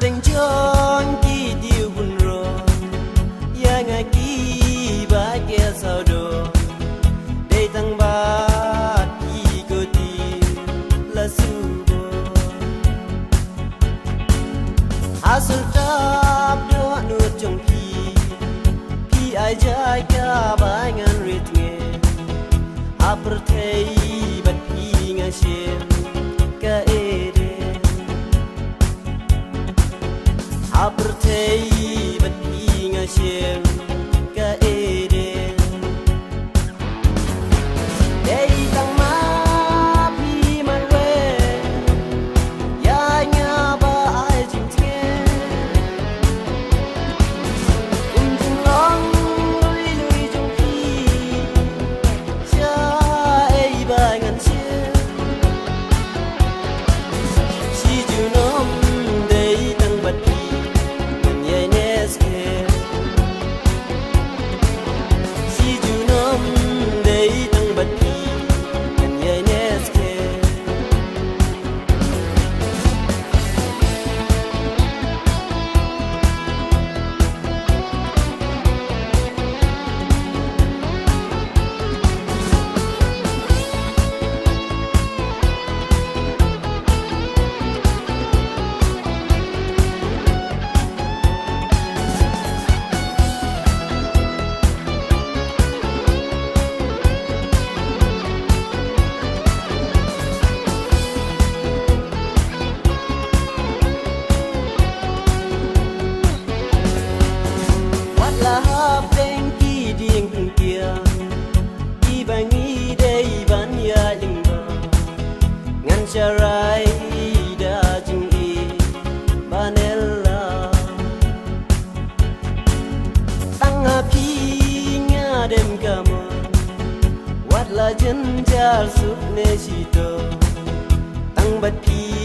tình chọn kỳ điều buồn rồi ya ngày kỳ ba kia sao đồ để thằng ba kỳ cô tìm là su hasil tap doa nur trong pi ai jai ka bangan ritme apertei bat inga shem ka ere apertei bat inga shem ka ere dei tang ma pi man we ya nya ba ai jing tien jing long lui lui trong pi cha ai ba ngan chen si ju nom dei tang bat pi yai nes ke si ju nom dei tang bat pi yai nes ke là hấp đến kỳ điên từng kia kỳ bài nghĩ đây bán ya đừng bờ ngăn cha rai đã chừng y banella tăng api nga đêm cả mơ wat là chân cha suốt nê chỉ tơ tăng bát pi